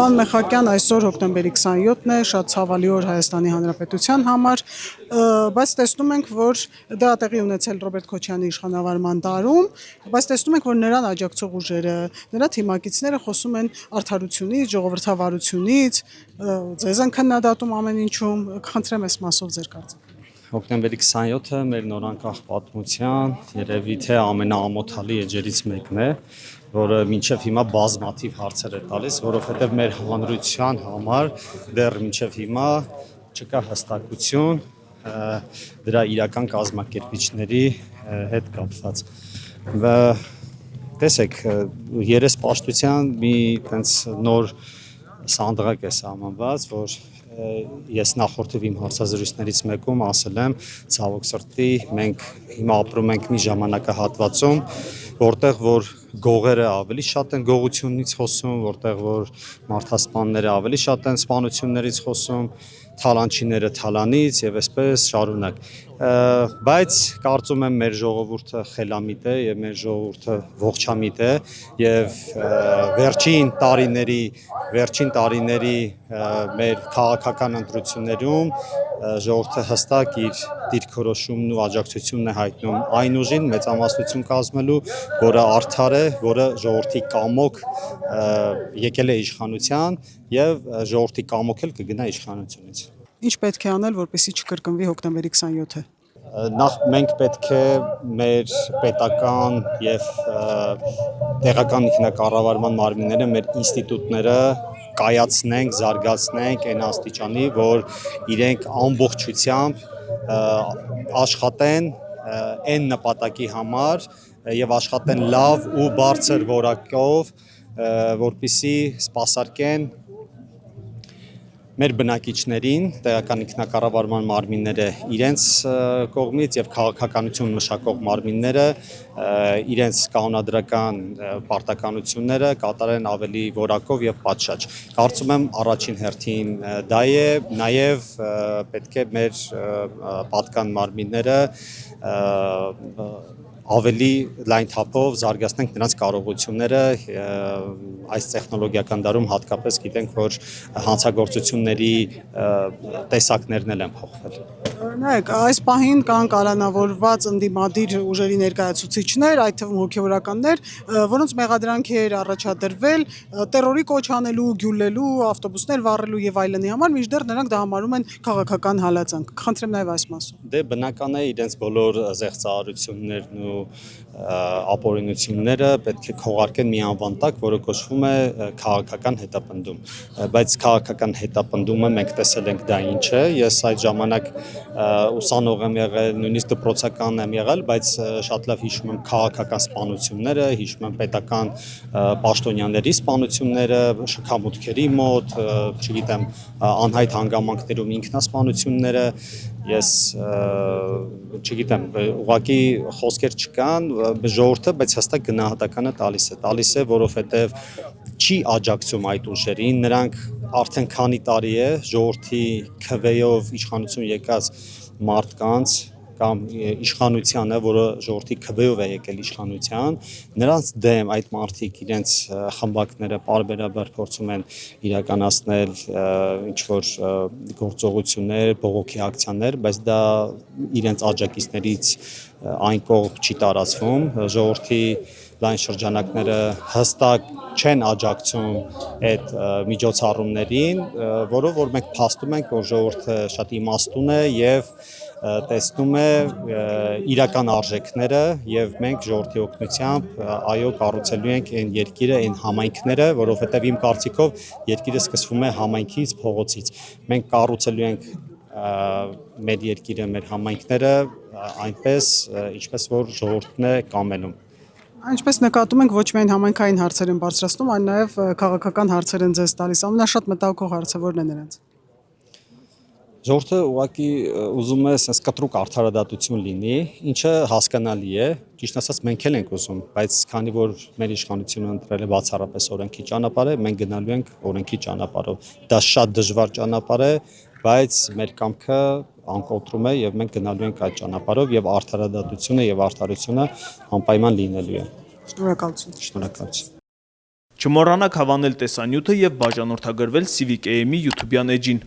Պարոն Մեխակյան, այսօր հոկտեմբերի 27-ն է, շատ ցավալի օր Հայաստանի Հանրապետության համար, բայց տեսնում ենք, որ դա տեղի ունեցել Ռոբերտ Քոչյանի իշխանավարման տարում, բայց տեսնում ենք, որ նրան աջակցող ուժերը, նրա թիմակիցները խոսում են արդարությունից, ժողովրդավարությունից, ձեզ են քննադատում ամեն ինչում, կխնդրեմ այս մասով ձեր կարծիքը։ Հոկտեմբերի 27-ը մեր նորանկախ պատմության երևի թե ամենաամոթալի էջերից մեկն է, որը մինչև հիմա բազմաթիվ հարցեր է տալիս, որովհետև մեր հանրության համար դեռ մինչև հիմա չկա հստակություն դրա իրական կազմակերպիչների հետ կապված։ Տեսեք, երեսպաշտության մի տենց նոր սանդղակ է սահմանված, որ ես նախորդիվ իմ հարցազրույցներից մեկում ասել եմ, ցավոք սրտի, մենք հիմա ապրում ենք մի ժամանակահատվածում, որտեղ որ գողերը ավելի շատ են գողությունից խոսում, որտեղ որ մարդասպանները ավելի շատ են սպանություններից խոսում, թալանչիները թալանից եւ այսպես շարունակ։ Բայց կարծում եմ մեր ժողովուրդը խելամիտ է եւ մեր ժողովուրդը ողջամիտ է եւ վերջին տարիների մեր քաղաքական ընտրություններում ժողովուրդը հստակ իր դիրքորոշումն ու աջակցությունն է հայտնում այն ուժին մեծամասնություն կազմելու, որը արդար է, որը ժողովրդի կամոք եկել է իշխանության եւ ժողովրդի կամոք էլ կգնա իշխանությունից։ Ինչ պետք է անել, որպեսզի չկրկնվի հոկտեմբերի 27-ը։ Նախ մենք պետք է մեր պետական եւ տեղական ինքնակառավարման մարմինները, մեր ինստիտուտները կայացնենք, զարգացնենք այն աստիճանի, որ իրենք ամբողջությամբ աշխատեն այն նպատակի համար եւ աշխատեն լավ ու բարձր որակով, որպեսզի սպասարկեն մեր բնակիչներին, տեղական ինքնակառավարման մարմինները իրենց կողմից եւ քաղաքականություն մշակող մարմինները իրենց կանոնադրական պարտականությունները կատարեն ավելի որակով եւ պատշաճ։ Կարծում եմ առաջին հերթին դա է, նաեւ պետք է մեր պատկան մարմինները ավելի լայն թափով զարգացնենք նրանց կարողությունները այս տեխնոլոգիական դարում հատկապես գիտենք, որ հանցագործությունների տեսակներն էլ են փոխվել։ Նայեք, այս պահին կան կալանավորված ընդդիմադիր ուժերի ներկայացուցիչներ, այդ թվում հոգևորականներ, որոնց մեղադրանքի էր առաջադրվել տերորի կոչ անելու, գյուլելու, ավտոբուսներ վառելու եւ այլնի համար, մինչդեռ նրանք դա համարում են քաղաքական հալածանք։ Խնդրեմ նաեւ այս մասով։ Դե բնական է իրենց բոլոր զեղծարարություններն ու ապօրինությունները պետք է քողարկեն մի անվան տակ, որը կոչվում է քաղաքական հետապնդում, բայց քաղաքական հետապնդումը մենք տեսել ենք դա ինչ է, ես այդ ժամանակ ուսանող եմ եղել, նույնիսկ դպրոցական եմ եղել, բայց շատ լավ հիշում եմ քաղաքական սպանությունները, հիշում եմ պետական պաշտոնյաների սպանությունները, շքամուտքերի մոտ, չգիտեմ, անհայտ հանգամանքներում ինքնասպանությունները, ես չգիտեմ, ուղղակի խոսքեր չկան, ժողովուրդը, բայց հստակ գնահատականը տալիս է, որովհետև չի աջակցում այդ ուժերին, նրանք արդեն քանի տարի է ժողովրդի քվեով իշխանություն եկած մարդկանց կամ իշխանությանը, որը ժողովրդի քվեով է եկել իշխանության, նրանց դեմ այդ մարդիկ իրենց խմբակները պարբերաբար փորձում են իրականացնել ինչ-որ գործողություններ, բողոքի ակցիաներ, բայց դա իրենց աջակիցներից այն կողմ չի տարածվում, ժողովրդի լայն շրջանակները հստակ չեն աջակցում այդ միջոցառումներին, որով որ մենք փաստում ենք, որ ժողովուրդը շատ իմաստուն է եւ տեսնում է իրական արժեքները եւ մենք ժողովրդի օգնությամբ այո կառուցելու ենք այն երկիրը, այն համայնքները, որովհետեւ իմ կարծիքով երկիրը սկսվում է համայնքից, փողոցից։ Մենք կառուցելու ենք մեր երկիրը, մեր համայնքները այնպես, ինչպես որ ժողովուրդն է կամենում։ Ինչպես նկատում ենք, ոչ միայն համայնքային հարցեր են բարձրացնում, այլ նաեւ քաղաքական հարցեր են ձեզ տալիս։ Ամենաշատ մտահոգող հարցը որն է նրանց։ Ժողովուրդը ուղղակի ուզում է sense կտրուկ արդարադատություն լինի, ինչը հասկանալի է, ճիշտ ասած մենք էլ ենք ուզում, բայց քանի որ մեր իշխանությունը ընտրել է բացառապես օրենքի ճանապարհը, մենք գնալու ենք օրենքի ճանապարհով։ Դա շատ դժվար ճանապարհ է, բայց մեր կամքը անկոտրում է եւ մենք գնալու ենք այդ ճանապարհով եւ արդարադատությունը եւ արդարությունը անպայման լինելու է։ Շնորհակալություն։ Շնորհակալություն։ Չմոռանաք հավանել տեսանյութը եւ բաժանորդագրվել Civic AM-ի YouTube-յան էջին։